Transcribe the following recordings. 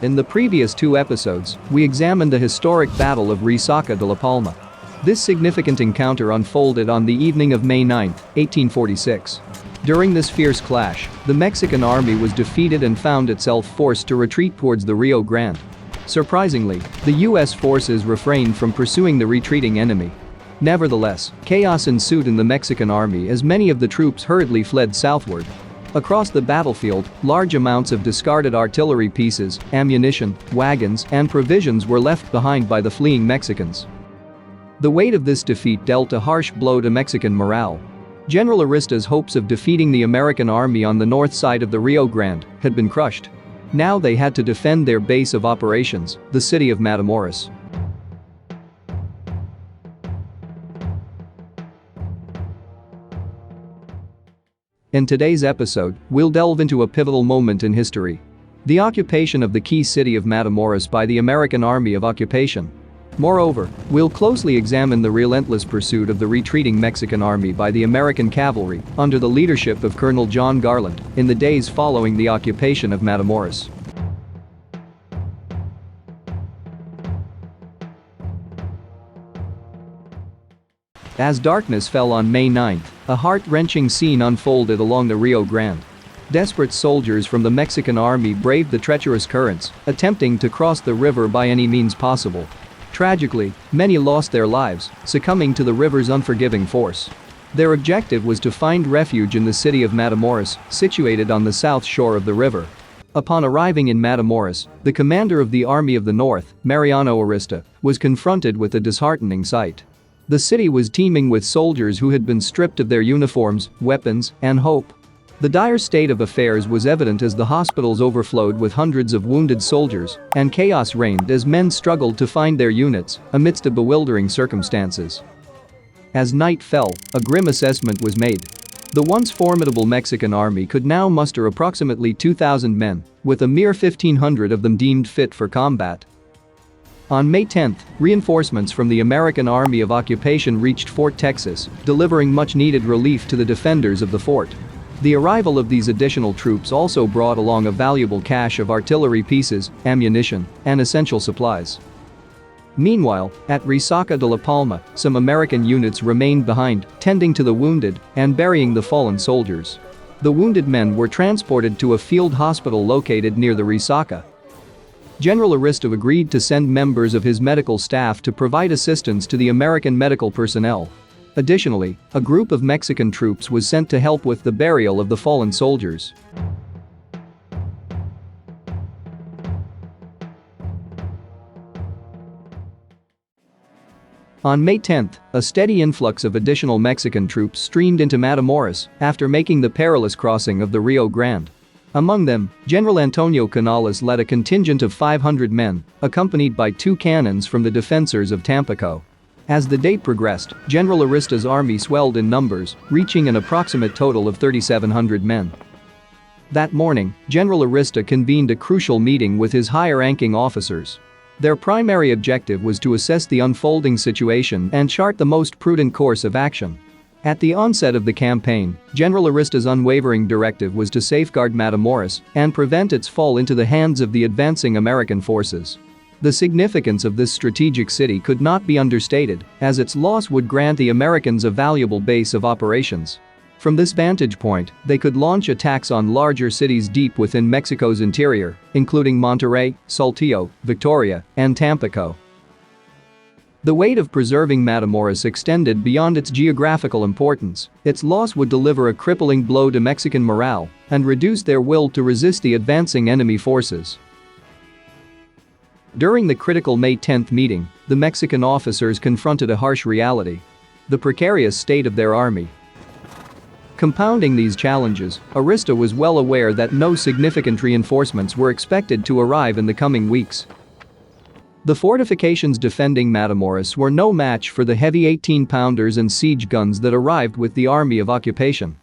In the previous two episodes, we examined the historic Battle of Resaca de la Palma. This significant encounter unfolded on the evening of May 9, 1846. During this fierce clash, the Mexican army was defeated and found itself forced to retreat towards the Rio Grande. Surprisingly, the U.S. forces refrained from pursuing the retreating enemy. Nevertheless, chaos ensued in the Mexican army as many of the troops hurriedly fled southward. Across the battlefield, large amounts of discarded artillery pieces, ammunition, wagons, and provisions were left behind by the fleeing Mexicans. The weight of this defeat dealt a harsh blow to Mexican morale. General Arista's hopes of defeating the American army on the north side of the Rio Grande had been crushed. Now they had to defend their base of operations, the city of Matamoros. In today's episode, we'll delve into a pivotal moment in history: the occupation of the key city of Matamoros by the American Army of Occupation. Moreover, we'll closely examine the relentless pursuit of the retreating Mexican army by the American cavalry under the leadership of Colonel John Garland in the days following the occupation of Matamoros. As darkness fell on May 9, a heart-wrenching scene unfolded along the Rio Grande. Desperate soldiers from the Mexican army braved the treacherous currents, attempting to cross the river by any means possible. Tragically, many lost their lives, succumbing to the river's unforgiving force. Their objective was to find refuge in the city of Matamoros, situated on the south shore of the river. Upon arriving in Matamoros, the commander of the Army of the North, Mariano Arista, was confronted with a disheartening sight. The city was teeming with soldiers who had been stripped of their uniforms, weapons, and hope. The dire state of affairs was evident as the hospitals overflowed with hundreds of wounded soldiers, and chaos reigned as men struggled to find their units amidst of bewildering circumstances. As night fell, a grim assessment was made. The once formidable Mexican army could now muster approximately 2,000 men, with a mere 1,500 of them deemed fit for combat. On May 10, reinforcements from the American Army of Occupation reached Fort Texas, delivering much-needed relief to the defenders of the fort. The arrival of these additional troops also brought along a valuable cache of artillery pieces, ammunition, and essential supplies. Meanwhile, at Resaca de la Palma, some American units remained behind, tending to the wounded and burying the fallen soldiers. The wounded men were transported to a field hospital located near the Resaca. General Arista agreed to send members of his medical staff to provide assistance to the American medical personnel. Additionally, a group of Mexican troops was sent to help with the burial of the fallen soldiers. On May 10, a steady influx of additional Mexican troops streamed into Matamoros after making the perilous crossing of the Rio Grande. Among them, General Antonio Canales led a contingent of 500 men, accompanied by 2 cannons from the defensors of Tampico. As the day progressed, General Arista's army swelled in numbers, reaching an approximate total of 3,700 men. That morning, General Arista convened a crucial meeting with his higher-ranking officers. Their primary objective was to assess the unfolding situation and chart the most prudent course of action. At the onset of the campaign, General Arista's unwavering directive was to safeguard Matamoros and prevent its fall into the hands of the advancing American forces. The significance of this strategic city could not be understated, as its loss would grant the Americans a valuable base of operations. From this vantage point, they could launch attacks on larger cities deep within Mexico's interior, including Monterrey, Saltillo, Victoria, and Tampico. The weight of preserving Matamoros extended beyond its geographical importance. Its loss would deliver a crippling blow to Mexican morale and reduce their will to resist the advancing enemy forces. During the critical May 10 meeting, the Mexican officers confronted a harsh reality: the precarious state of their army. Compounding these challenges, Arista was well aware that no significant reinforcements were expected to arrive in the coming weeks. The fortifications defending Matamoros were no match for the heavy 18-pounders and siege guns that arrived with the Army of Occupation.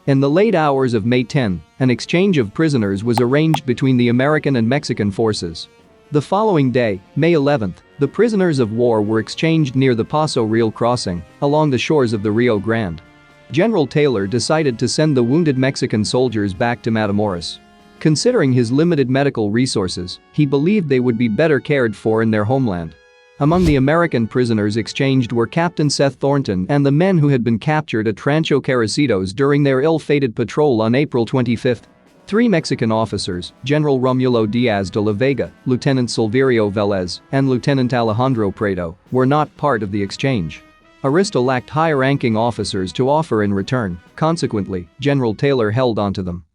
In the late hours of May 10, an exchange of prisoners was arranged between the American and Mexican forces. The following day, May 11, the prisoners of war were exchanged near the Paso Real crossing, along the shores of the Rio Grande. General Taylor decided to send the wounded Mexican soldiers back to Matamoros. Considering his limited medical resources, he believed they would be better cared for in their homeland. Among the American prisoners exchanged were Captain Seth Thornton and the men who had been captured at Rancho Carricitos during their ill-fated patrol on April 25. 3 Mexican officers, General Romulo Diaz de la Vega, Lieutenant Silverio Velez, and Lieutenant Alejandro Prado, were not part of the exchange. Arista lacked high-ranking officers to offer in return, consequently, General Taylor held onto them.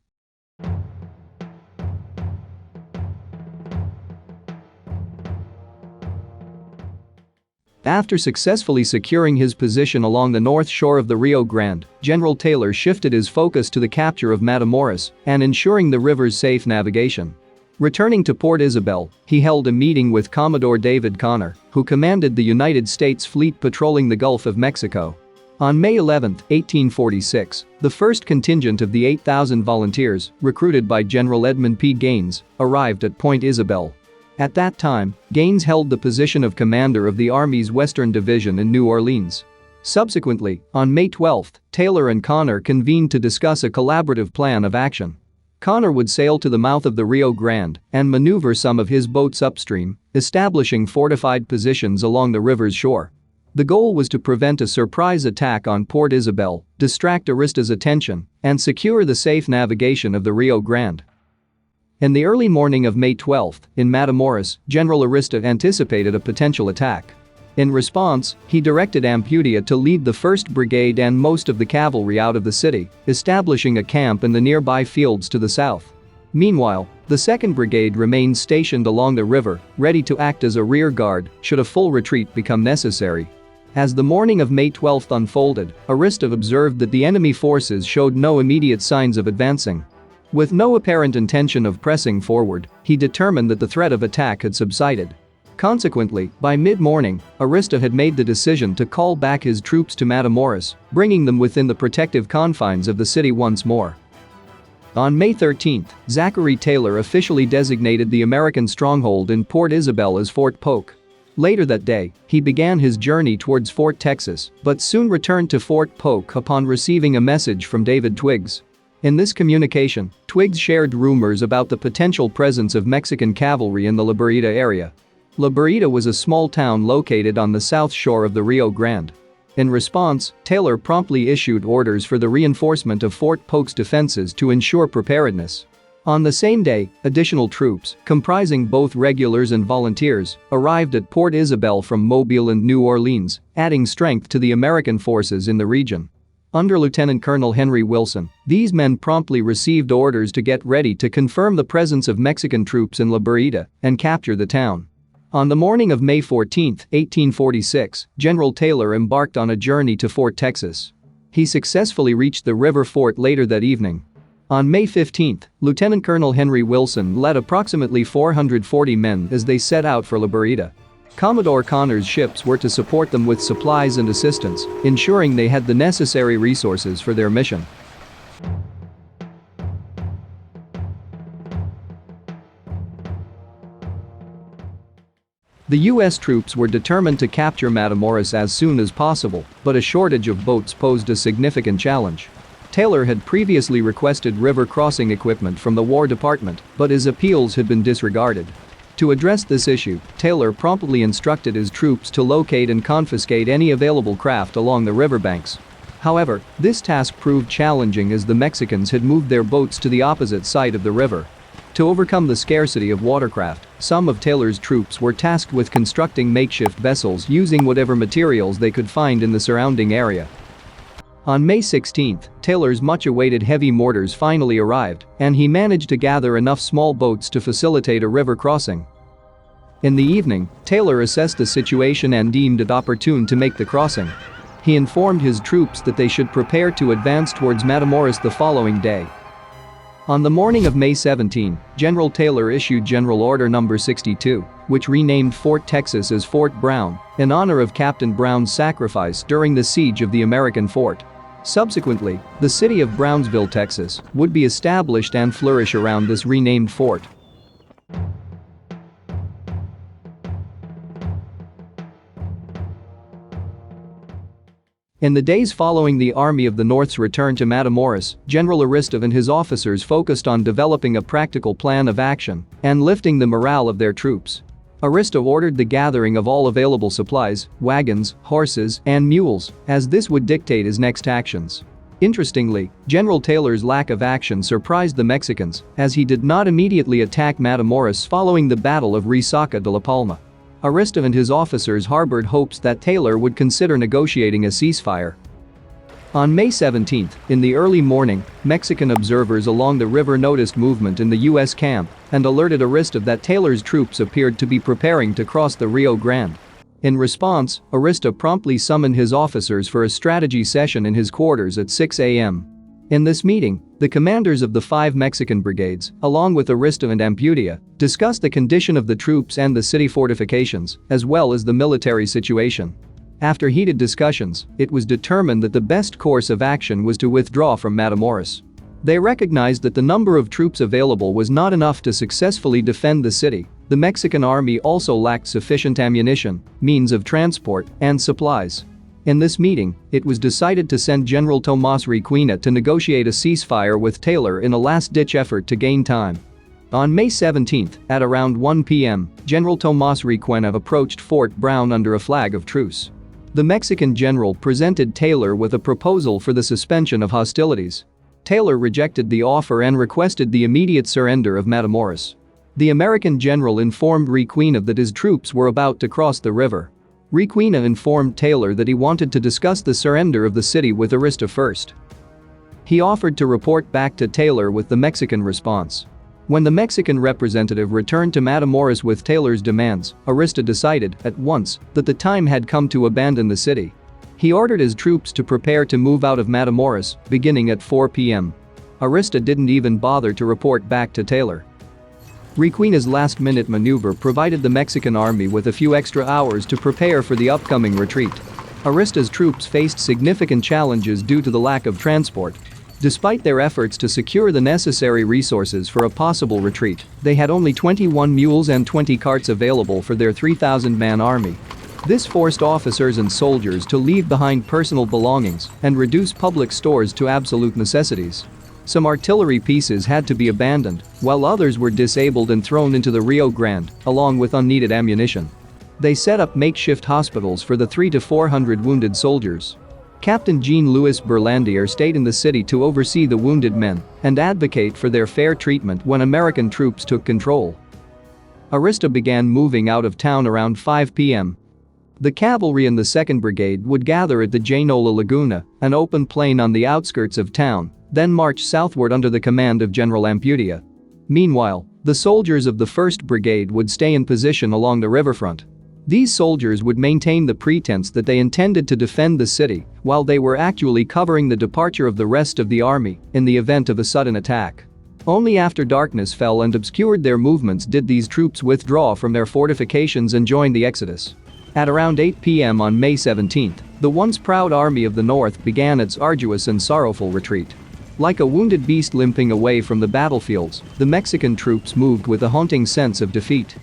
After successfully securing his position along the north shore of the Rio Grande, General Taylor shifted his focus to the capture of Matamoros and ensuring the river's safe navigation. Returning to Port Isabel, he held a meeting with Commodore David Connor, who commanded the United States fleet patrolling the Gulf of Mexico. On May 11, 1846, the first contingent of the 8,000 volunteers, recruited by General Edmund P. Gaines, arrived at Point Isabel. At that time, Gaines held the position of commander of the Army's Western Division in New Orleans. Subsequently, on May 12, Taylor and Connor convened to discuss a collaborative plan of action. Connor would sail to the mouth of the Rio Grande and maneuver some of his boats upstream, establishing fortified positions along the river's shore. The goal was to prevent a surprise attack on Port Isabel, distract Arista's attention, and secure the safe navigation of the Rio Grande. In the early morning of May 12, in Matamoros, General Arista anticipated a potential attack. In response, he directed Ampudia to lead the 1st Brigade and most of the cavalry out of the city, establishing a camp in the nearby fields to the south. Meanwhile, the 2nd Brigade remained stationed along the river, ready to act as a rear guard should a full retreat become necessary. As the morning of May 12 unfolded, Arista observed that the enemy forces showed no immediate signs of advancing. With no apparent intention of pressing forward, he determined that the threat of attack had subsided. Consequently, by mid-morning, Arista had made the decision to call back his troops to Matamoros, bringing them within the protective confines of the city once more. On May 13, Zachary Taylor officially designated the American stronghold in Port Isabel as Fort Polk. Later that day, he began his journey towards Fort Texas, but soon returned to Fort Polk upon receiving a message from David Twiggs. In this communication, Twiggs shared rumors about the potential presence of Mexican cavalry in the La Burrita area. La Burrita was a small town located on the south shore of the Rio Grande. In response, Taylor promptly issued orders for the reinforcement of Fort Polk's defenses to ensure preparedness. On the same day, additional troops, comprising both regulars and volunteers, arrived at Port Isabel from Mobile and New Orleans, adding strength to the American forces in the region. Under Lieutenant Colonel Henry Wilson, these men promptly received orders to get ready to confirm the presence of Mexican troops in La Burrita and capture the town. On the morning of May 14, 1846, General Taylor embarked on a journey to Fort Texas. He successfully reached the river fort later that evening. On May 15, Lieutenant Colonel Henry Wilson led approximately 440 men as they set out for La Burrita. Commodore Connor's ships were to support them with supplies and assistance, ensuring they had the necessary resources for their mission. The U.S. troops were determined to capture Matamoros as soon as possible, but a shortage of boats posed a significant challenge. Taylor had previously requested river crossing equipment from the War Department, but his appeals had been disregarded. To address this issue, Taylor promptly instructed his troops to locate and confiscate any available craft along the riverbanks. However, this task proved challenging as the Mexicans had moved their boats to the opposite side of the river. To overcome the scarcity of watercraft, some of Taylor's troops were tasked with constructing makeshift vessels using whatever materials they could find in the surrounding area. On May 16, Taylor's much-awaited heavy mortars finally arrived, and he managed to gather enough small boats to facilitate a river crossing. In the evening, Taylor assessed the situation and deemed it opportune to make the crossing. He informed his troops that they should prepare to advance towards Matamoros the following day. On the morning of May 17, General Taylor issued General Order No. 62, which renamed Fort Texas as Fort Brown, in honor of Captain Brown's sacrifice during the siege of the American fort. Subsequently, the city of Brownsville, Texas, would be established and flourish around this renamed fort. In the days following the Army of the North's return to Matamoros, General Arista and his officers focused on developing a practical plan of action and lifting the morale of their troops. Arista ordered the gathering of all available supplies, wagons, horses, and mules, as this would dictate his next actions. Interestingly, General Taylor's lack of action surprised the Mexicans, as he did not immediately attack Matamoros following the Battle of Resaca de la Palma. Arista and his officers harbored hopes that Taylor would consider negotiating a ceasefire. On May 17, in the early morning, Mexican observers along the river noticed movement in the U.S. camp and alerted Arista that Taylor's troops appeared to be preparing to cross the Rio Grande. In response, Arista promptly summoned his officers for a strategy session in his quarters at 6 a.m. In this meeting, the commanders of the 5 Mexican brigades, along with Arista and Ampudia, discussed the condition of the troops and the city fortifications, as well as the military situation. After heated discussions, it was determined that the best course of action was to withdraw from Matamoros. They recognized that the number of troops available was not enough to successfully defend the city. The Mexican army also lacked sufficient ammunition, means of transport, and supplies. In this meeting, it was decided to send General Tomás Requena to negotiate a ceasefire with Taylor in a last-ditch effort to gain time. On May 17, at around 1 p.m., General Tomás Requena approached Fort Brown under a flag of truce. The Mexican general presented Taylor with a proposal for the suspension of hostilities. Taylor rejected the offer and requested the immediate surrender of Matamoros. The American general informed Requena that his troops were about to cross the river. Requena informed Taylor that he wanted to discuss the surrender of the city with Arista first. He offered to report back to Taylor with the Mexican response. When the Mexican representative returned to Matamoros with Taylor's demands, Arista decided, at once, that the time had come to abandon the city. He ordered his troops to prepare to move out of Matamoros, beginning at 4 p.m. Arista didn't even bother to report back to Taylor. Requena's last-minute maneuver provided the Mexican army with a few extra hours to prepare for the upcoming retreat. Arista's troops faced significant challenges due to the lack of transport. Despite their efforts to secure the necessary resources for a possible retreat, they had only 21 mules and 20 carts available for their 3,000-man army. This forced officers and soldiers to leave behind personal belongings and reduce public stores to absolute necessities. Some artillery pieces had to be abandoned, while others were disabled and thrown into the Rio Grande, along with unneeded ammunition. They set up makeshift hospitals for the 300 to 400 wounded soldiers. Captain Jean-Louis Berlandier stayed in the city to oversee the wounded men and advocate for their fair treatment when American troops took control. Arista began moving out of town around 5 p.m. The cavalry and the 2nd Brigade would gather at the Jainola Laguna, an open plain on the outskirts of town, then march southward under the command of General Ampudia. Meanwhile, the soldiers of the 1st Brigade would stay in position along the riverfront. These soldiers would maintain the pretense that they intended to defend the city, while they were actually covering the departure of the rest of the army in the event of a sudden attack. Only after darkness fell and obscured their movements did these troops withdraw from their fortifications and join the exodus. At around 8 p.m. on May 17, the once proud Army of the North began its arduous and sorrowful retreat. Like a wounded beast limping away from the battlefields, the Mexican troops moved with a haunting sense of defeat.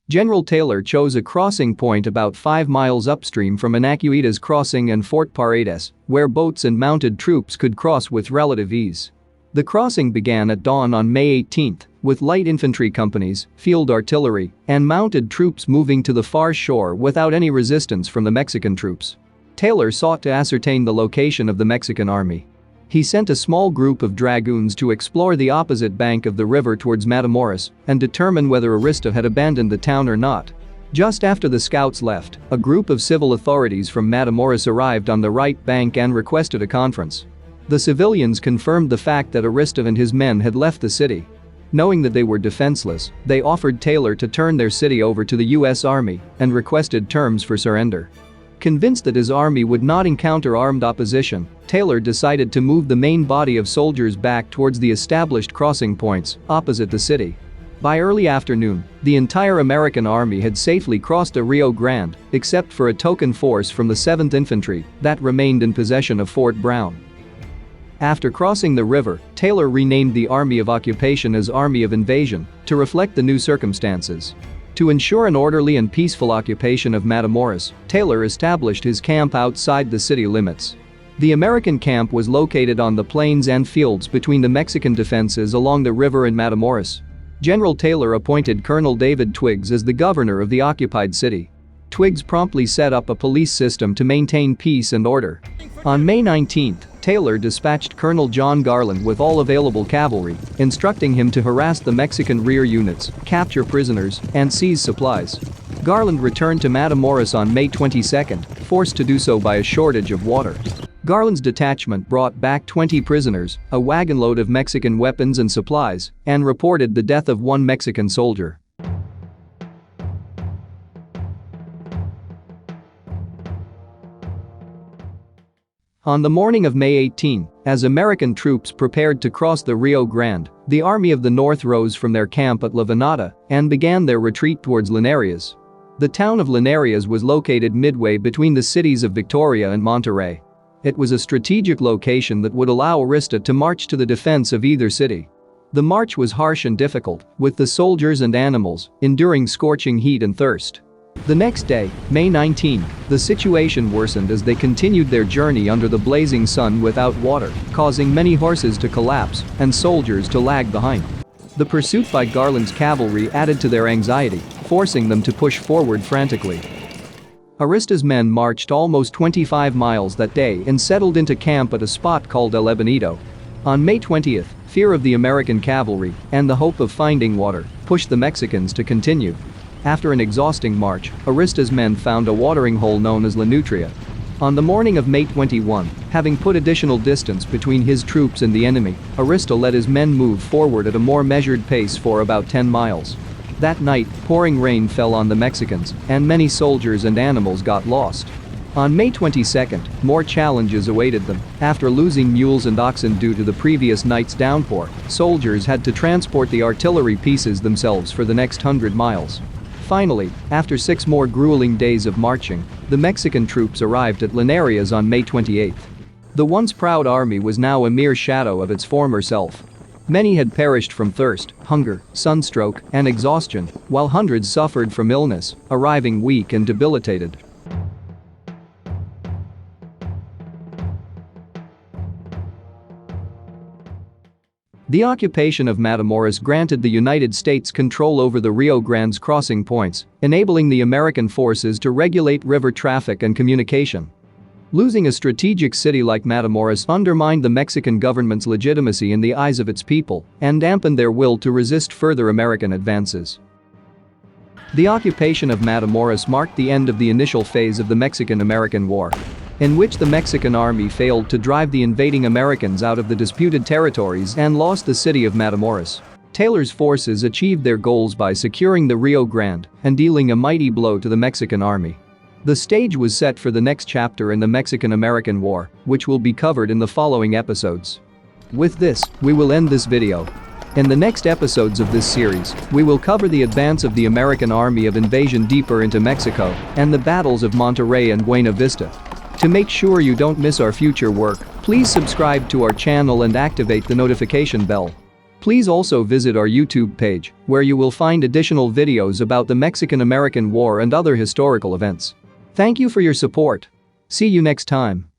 General Taylor chose a crossing point about 5 miles upstream from Anacuitas Crossing and Fort Paredes, where boats and mounted troops could cross with relative ease. The crossing began at dawn on May 18, with light infantry companies, field artillery, and mounted troops moving to the far shore without any resistance from the Mexican troops. Taylor sought to ascertain the location of the Mexican army. He sent a small group of dragoons to explore the opposite bank of the river towards Matamoros and determine whether Arista had abandoned the town or not. Just after the scouts left, a group of civil authorities from Matamoros arrived on the right bank and requested a conference. The civilians confirmed the fact that Arista and his men had left the city. Knowing that they were defenseless, they offered Taylor to turn their city over to the U.S. Army and requested terms for surrender. Convinced that his army would not encounter armed opposition, Taylor decided to move the main body of soldiers back towards the established crossing points opposite the city. By early afternoon, the entire American army had safely crossed the Rio Grande, except for a token force from the 7th Infantry that remained in possession of Fort Brown. After crossing the river, Taylor renamed the Army of Occupation as Army of Invasion to reflect the new circumstances. To ensure an orderly and peaceful occupation of Matamoros, Taylor established his camp outside the city limits. The American camp was located on the plains and fields between the Mexican defenses along the river in Matamoros. General Taylor appointed Colonel David Twiggs as the governor of the occupied city. Twiggs promptly set up a police system to maintain peace and order. On May 19, Taylor dispatched Colonel John Garland with all available cavalry, instructing him to harass the Mexican rear units, capture prisoners, and seize supplies. Garland returned to Matamoros on May 22, forced to do so by a shortage of water. Garland's detachment brought back 20 prisoners, a wagon load of Mexican weapons and supplies, and reported the death of one Mexican soldier. On the morning of May 18, as American troops prepared to cross the Rio Grande, the Army of the North rose from their camp at La Venata and began their retreat towards Linares. The town of Linares was located midway between the cities of Victoria and Monterrey. It was a strategic location that would allow Arista to march to the defense of either city. The march was harsh and difficult, with the soldiers and animals enduring scorching heat and thirst. The next day, May 19, the situation worsened as they continued their journey under the blazing sun without water, causing many horses to collapse and soldiers to lag behind. The pursuit by Garland's cavalry added to their anxiety, forcing them to push forward frantically. Arista's men marched almost 25 miles that day and settled into camp at a spot called El Ebenito. On May 20, fear of the American cavalry and the hope of finding water pushed the Mexicans to continue. After an exhausting march, Arista's men found a watering hole known as La Nutria. On the morning of May 21, having put additional distance between his troops and the enemy, Arista let his men move forward at a more measured pace for about 10 miles. That night, pouring rain fell on the Mexicans, and many soldiers and animals got lost. On May 22, more challenges awaited them. After losing mules and oxen due to the previous night's downpour, soldiers had to transport the artillery pieces themselves for the next 100 miles. Finally, after 6 more grueling days of marching, the Mexican troops arrived at Linares on May 28. The once proud army was now a mere shadow of its former self. Many had perished from thirst, hunger, sunstroke, and exhaustion, while hundreds suffered from illness, arriving weak and debilitated. The occupation of Matamoros granted the United States control over the Rio Grande's crossing points, enabling the American forces to regulate river traffic and communication. Losing a strategic city like Matamoros undermined the Mexican government's legitimacy in the eyes of its people and dampened their will to resist further American advances. The occupation of Matamoros marked the end of the initial phase of the Mexican-American War, in which the Mexican army failed to drive the invading Americans out of the disputed territories and lost the city of Matamoros. Taylor's forces achieved their goals by securing the Rio Grande and dealing a mighty blow to the Mexican army. The stage was set for the next chapter in the Mexican-American War, which will be covered in the following episodes. With this, we will end this video. In the next episodes of this series, we will cover the advance of the American Army of Invasion deeper into Mexico and the battles of Monterrey and Buena Vista. To make sure you don't miss our future work, please subscribe to our channel and activate the notification bell. Please also visit our YouTube page, where you will find additional videos about the Mexican-American War and other historical events. Thank you for your support. See you next time.